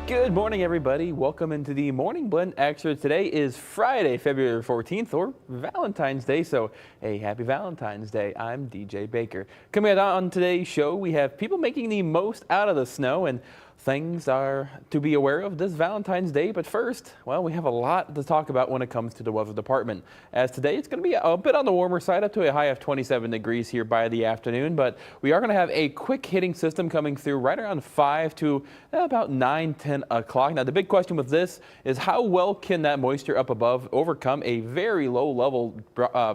Good morning, everybody. Welcome into the Morning Blend Extra. Today is Friday, February 14th, or Valentine's Day, so hey, happy Valentine's Day. I'm DJ Baker. Coming out on today's show, we have people making the most out of the snow and things are to be aware of this Valentine's Day. But first, well, we have a lot to talk about when it comes to the weather department. As today, it's going to be a bit on the warmer side, up to a high of 27 degrees here by the afternoon. But we are going to have a quick hitting system coming through right around 5 to about 9, 10 o'clock. Now, the big question with this is how well can that moisture up above overcome a very low level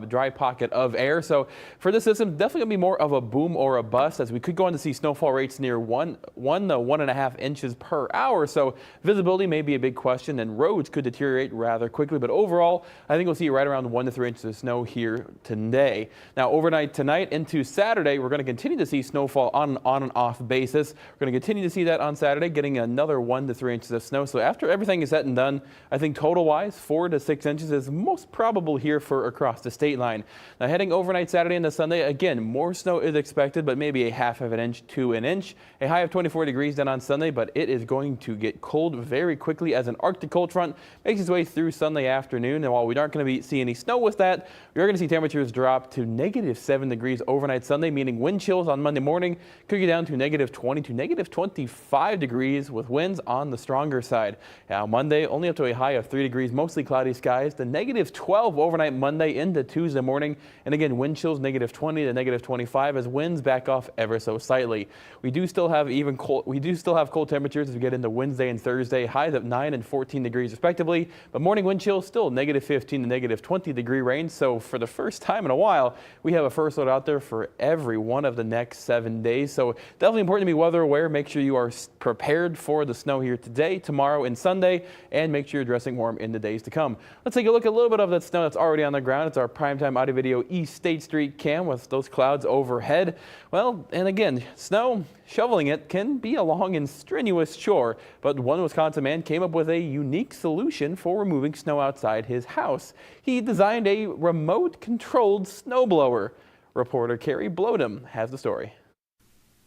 dry pocket of air? So for this system, definitely going to be more of a boom or a bust, as we could go on to see snowfall rates near 1 to 1.5 inches per hour. So visibility may be a big question and roads could deteriorate rather quickly. But overall, I think we'll see right around 1 to 3 inches of snow here today. Now, overnight tonight into Saturday, we're going to continue to see snowfall on and off basis. We're going to continue to see that on Saturday, getting another 1 to 3 inches of snow. So after everything is said and done, I think total wise 4 to 6 inches is most probable here for across the state line. Now, heading overnight Saturday into Sunday, again, more snow is expected, but maybe a half of an inch to an inch. A high of 24 degrees then on Sunday, but it is going to get cold very quickly as an Arctic cold front makes its way through Sunday afternoon. And while we aren't going to see any snow with that, we are going to see temperatures drop to -7 degrees overnight Sunday, meaning wind chills on Monday morning could get down to -20 to -25 degrees with winds on the stronger side. Now, Monday only up to a high of 3 degrees, mostly cloudy skies. The -12 overnight Monday into Tuesday morning, and again wind chills -20 to -25 as winds back off ever so slightly. We do still have cold temperatures as we get into Wednesday and Thursday, highs of 9 and 14 degrees respectively, but morning wind chills still -15 to -20 degree range. So for the first time in a while, we have a first load out there for every one of the next 7 days. So definitely important to be weather aware. Make sure you are prepared for the snow here today, tomorrow, and Sunday, and make sure you're dressing warm in the days to come. Let's take a look at a little bit of that snow that's already on the ground. It's our primetime audio video East State Street cam with those clouds overhead. Well, and again, snow, shoveling it can be a long and strenuous chore, but one Wisconsin man came up with a unique solution for removing snow outside his house. He designed a remote-controlled snowblower. Reporter Carrie Blodem has the story.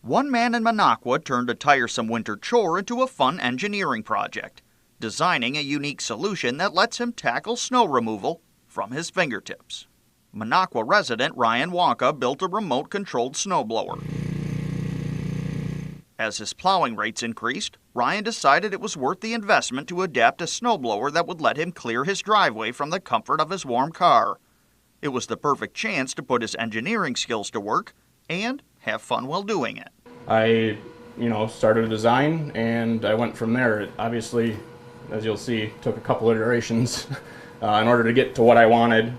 One man in Minocqua turned a tiresome winter chore into a fun engineering project, designing a unique solution that lets him tackle snow removal from his fingertips. Minocqua resident Ryan Wonka built a remote-controlled snowblower. As his plowing rates increased, Ryan decided it was worth the investment to adapt a snowblower that would let him clear his driveway from the comfort of his warm car. It was the perfect chance to put his engineering skills to work and have fun while doing it. I, started a design and I went from there. It obviously, as you'll see, took a couple iterations in order to get to what I wanted.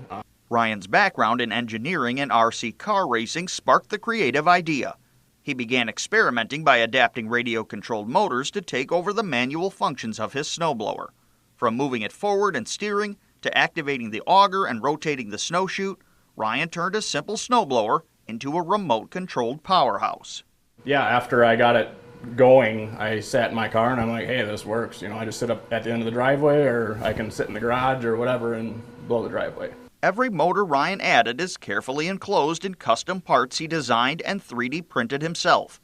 Ryan's background in engineering and RC car racing sparked the creative idea. He began experimenting by adapting radio-controlled motors to take over the manual functions of his snowblower. From moving it forward and steering to activating the auger and rotating the snow chute, Ryan turned a simple snowblower into a remote-controlled powerhouse. Yeah, after I got it going, I sat in my car and I'm like, hey, this works. I just sit up at the end of the driveway, or I can sit in the garage or whatever and blow the driveway. Every motor Ryan added is carefully enclosed in custom parts he designed and 3D printed himself.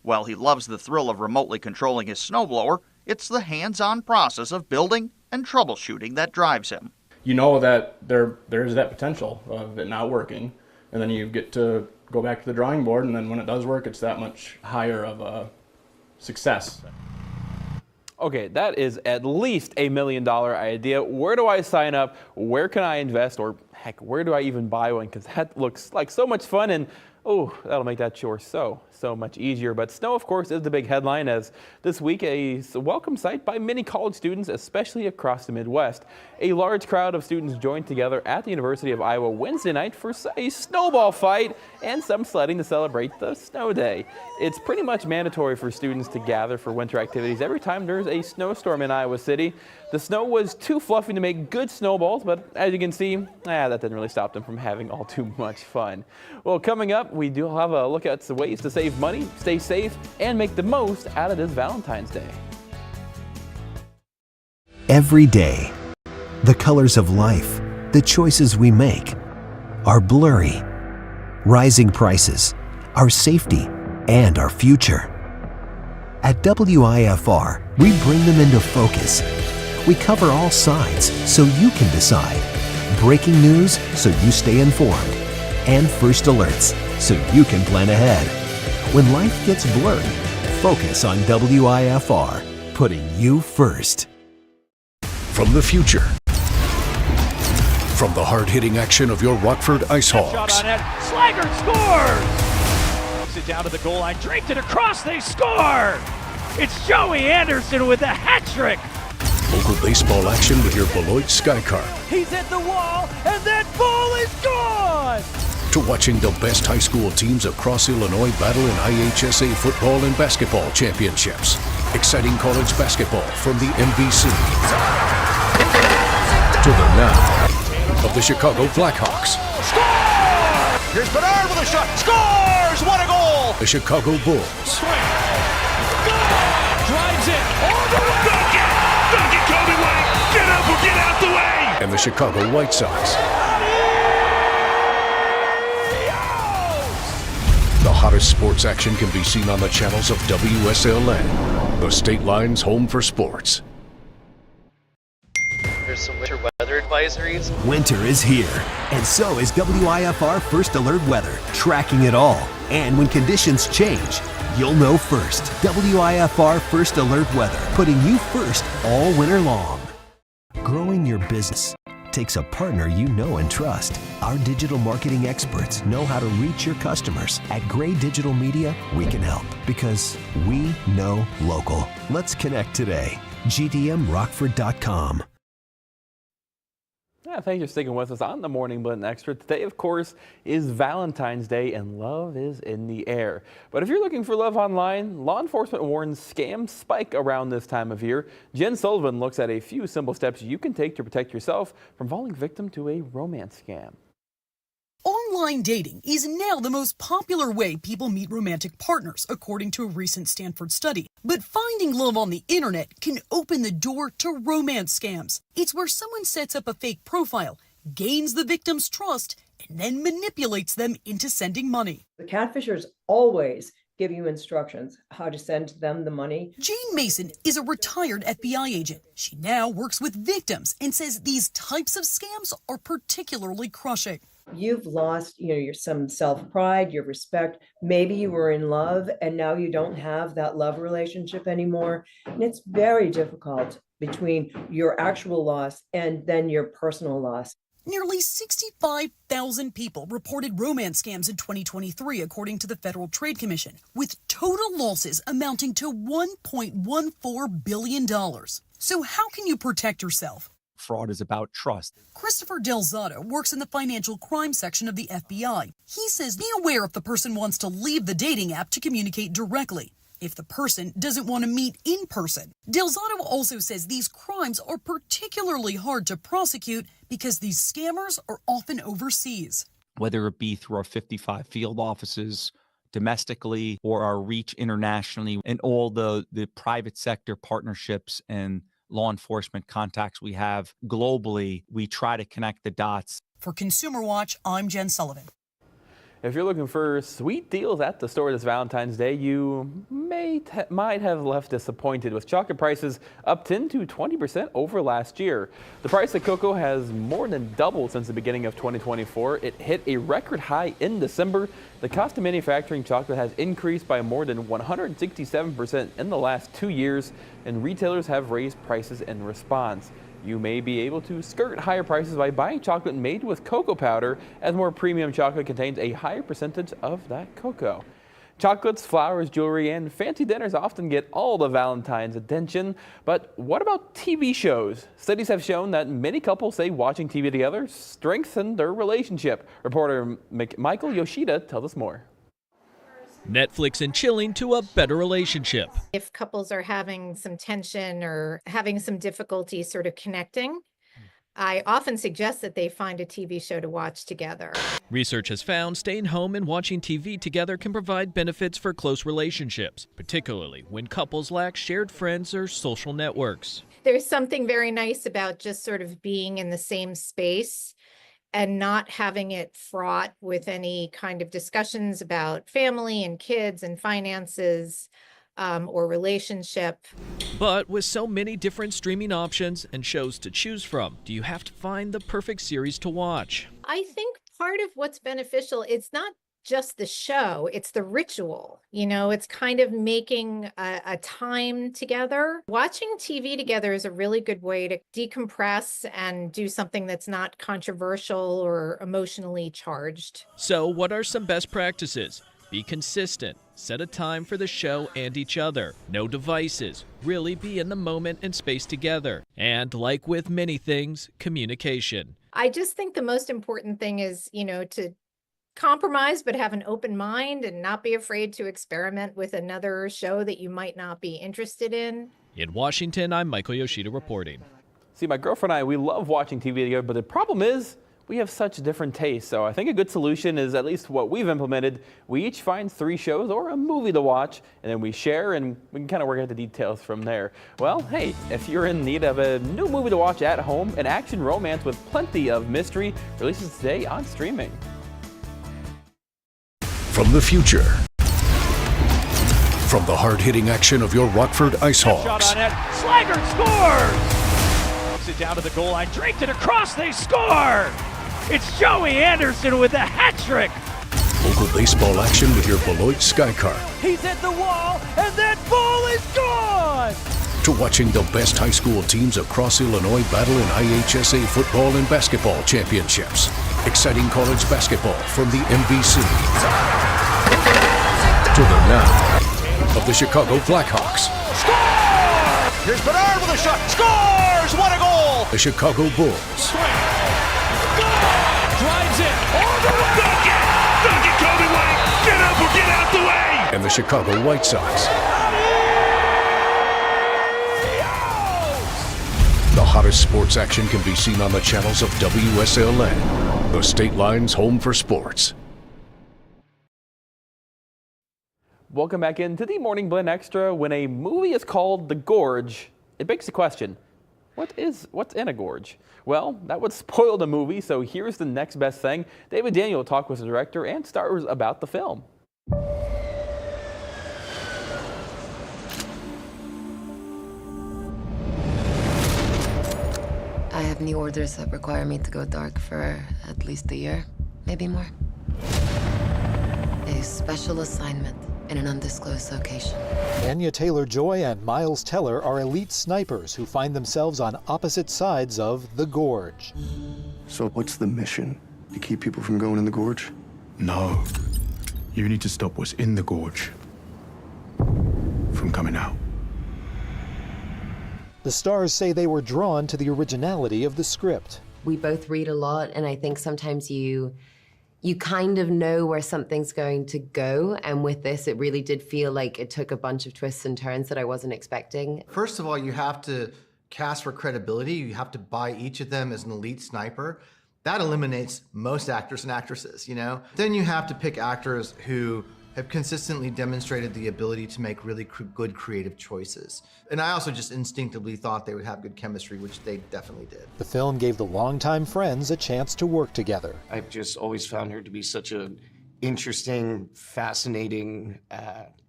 While he loves the thrill of remotely controlling his snowblower, it's the hands-on process of building and troubleshooting that drives him. You know that there's that potential of it not working, and then you get to go back to the drawing board, and then when it does work, it's that much higher of a success. Okay, that is at least $1 million idea. Where do I sign up? Where can I invest? Or heck, where do I even buy one? Because that looks like so much fun, and oh, that'll make that chore so much easier. But snow, of course, is the big headline, as this week a welcome sight by many college students, especially across the Midwest. A large crowd of students joined together at the University of Iowa Wednesday night for a snowball fight and some sledding to celebrate the snow day. It's pretty much mandatory for students to gather for winter activities every time there's a snowstorm in Iowa City. The snow was too fluffy to make good snowballs, but as you can see, that didn't really stop them from having all too much fun. Well, coming up, we do have a look at some ways to save money, stay safe, and make the most out of this Valentine's Day. Every day, the colors of life, the choices we make, are blurry. Rising prices, our safety, and our future. At WIFR, we bring them into focus. We cover all sides so you can decide. Breaking news so you stay informed. And first alerts so you can plan ahead. When life gets blurry, focus on WIFR, putting you first. From the future. From the hard-hitting action of your Rockford Ice Hawks. Shot on it. Slaggert scores! Takes it down to the goal line, draped it across, they score! It's Joey Anderson with a hat trick! Local baseball action with your Beloit Skycar. He's at the wall, and that ball is gone! To watching the best high school teams across Illinois battle in IHSA football and basketball championships. Exciting college basketball from the MVC. To the now of the Chicago Blackhawks. Score! Here's Bernard with a shot. Scores! What a goal! The Chicago Bulls. Drives it all the way! Dunk it, Kobe White! Get up or get out the way! And the Chicago White Sox. The hottest sports action can be seen on the channels of WSLN, the State Line's home for sports. There's some winter weather advisories. Winter is here, and so is WIFR First Alert Weather, tracking it all. And when conditions change, you'll know first. WIFR First Alert Weather, putting you first all winter long. Growing your business takes a partner you know and trust. Our digital marketing experts know how to reach your customers. At Gray Digital Media, we can help because we know local. Let's connect today. GDMRockford.com. Yeah, thanks for sticking with us on the Morning Blend Extra. Today, of course, is Valentine's Day and love is in the air. But if you're looking for love online, law enforcement warns scams spike around this time of year. Jen Sullivan looks at a few simple steps you can take to protect yourself from falling victim to a romance scam. Online dating is now the most popular way people meet romantic partners, according to a recent Stanford study. But finding love on the internet can open the door to romance scams. It's where someone sets up a fake profile, gains the victim's trust, and then manipulates them into sending money. The catfishers always give you instructions how to send them the money. Jane Mason is a retired FBI agent. She now works with victims and says these types of scams are particularly crushing. You've lost, your some self-pride, your respect. Maybe you were in love and now you don't have that love relationship anymore. And it's very difficult between your actual loss and then your personal loss. Nearly 65,000 people reported romance scams in 2023, according to the Federal Trade Commission, with total losses amounting to $1.14 billion. So how can you protect yourself? Fraud is about trust. Christopher Delzato works in the financial crime section of the FBI. He says be aware if the person wants to leave the dating app to communicate directly, if the person doesn't want to meet in person. Delzato also says these crimes are particularly hard to prosecute because these scammers are often overseas. Whether it be through our 55 field offices domestically or our reach internationally and all the private sector partnerships and law enforcement contacts we have globally, we try to connect the dots. For Consumer Watch, I'm Jen Sullivan. If you're looking for sweet deals at the store this Valentine's Day, you might have left disappointed with chocolate prices up 10 to 20% over last year. The price of cocoa has more than doubled since the beginning of 2024. It hit a record high in December. The cost of manufacturing chocolate has increased by more than 167% in the last 2 years, and retailers have raised prices in response. You may be able to skirt higher prices by buying chocolate made with cocoa powder, as more premium chocolate contains a higher percentage of that cocoa. Chocolates, flowers, jewelry, and fancy dinners often get all the Valentine's attention, but what about TV shows? Studies have shown that many couples say watching TV together strengthens their relationship. Reporter Michael Yoshida tells us more. Netflix and chilling to a better relationship. If couples are having some tension or having some difficulty sort of connecting, I often suggest that they find a TV show to watch together. Research has found staying home and watching TV together can provide benefits for close relationships, particularly when couples lack shared friends or social networks. There's something very nice about just sort of being in the same space and not having it fraught with any kind of discussions about family and kids and finances. or relationship. But with so many different streaming options and shows to choose from, do you have to find the perfect series to watch? I think part of what's beneficial, it's not just the show, it's the ritual. It's kind of making a time together. Watching TV together is a really good way to decompress and do something that's not controversial or emotionally charged. So what are some best practices? Be consistent. Set a time for the show and each other. No devices. Really be in the moment and space together. And like with many things, communication. I just think the most important thing is, to compromise, but have an open mind and not be afraid to experiment with another show that you might not be interested in. In Washington, I'm Michael Yoshida reporting. See, my girlfriend and I, we love watching TV together, but the problem is we have such different tastes. So I think a good solution is at least what we've implemented. We each find 3 shows or a movie to watch, and then we share, and we can kind of work out the details from there. Well, hey, if you're in need of a new movie to watch at home, an action romance with plenty of mystery releases today on streaming. From the future. From the hard-hitting action of your Rockford Ice Shot Hawks. on net. Slaggert scores! Takes it down to the goal line. Draped it across. They score! It's Joey Anderson with a hat trick. Local baseball action with your Beloit Sky Car. He's hit the wall, and that ball is gone! To watching the best high school teams across Illinois battle in IHSA football and basketball championships. Exciting college basketball from the MVC. To the now of the Chicago Blackhawks. Score! Here's Bernard with a shot. Scores! What a goal! The Chicago Bulls. Drives it all the way. Dunk it, Kobe White. Get up or get out the way. And the Chicago White Sox. The hottest sports action can be seen on the channels of WSLN, the State Line's home for sports. Welcome back into the Morning Blend Extra. When a movie is called The Gorge, it begs the question, what's in a gorge? Well, that would spoil the movie, so here's the next best thing. David Daniel will talk with the director and stars about the film. I have new orders that require me to go dark for at least a year, maybe more. A special assignment in an undisclosed location. Anya Taylor-Joy and Miles Teller are elite snipers who find themselves on opposite sides of the gorge. So what's the mission? To keep people from going in the gorge? No. You need to stop what's in the gorge from coming out. The stars say they were drawn to the originality of the script. We both read a lot, and I think sometimes you kind of know where something's going to go, and with this, it really did feel like it took a bunch of twists and turns that I wasn't expecting. First of all, you have to cast for credibility. You have to buy each of them as an elite sniper. That eliminates most actors and actresses, Then you have to pick actors who have consistently demonstrated the ability to make really good creative choices. And I also just instinctively thought they would have good chemistry, which they definitely did. The film gave the longtime friends a chance to work together. I've just always found her to be such an interesting, fascinating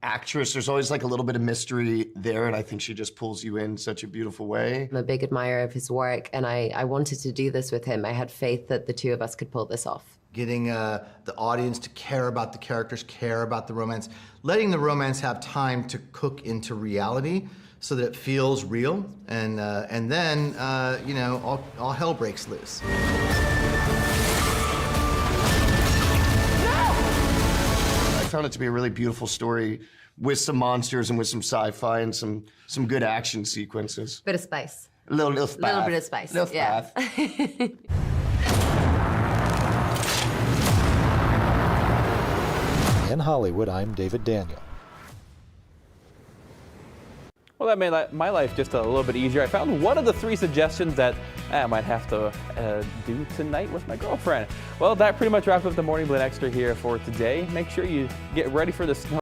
actress. There's always like a little bit of mystery there, and I think she just pulls you in such a beautiful way. I'm a big admirer of his work, and I wanted to do this with him. I had faith that the two of us could pull this off. Getting the audience to care about the characters, care about the romance, letting the romance have time to cook into reality so that it feels real, and then, all hell breaks loose. I found it to be a really beautiful story with some monsters and with some sci-fi and some good action sequences. Bit of spice. A little spice. Little bit of spice, yeah. In Hollywood, I'm David Daniel. Well, that made my life just a little bit easier. I found one of the 3 suggestions that I might have to do tonight with my girlfriend. Well, that pretty much wraps up the Morning Blend Extra here for today. Make sure you get ready for the snow.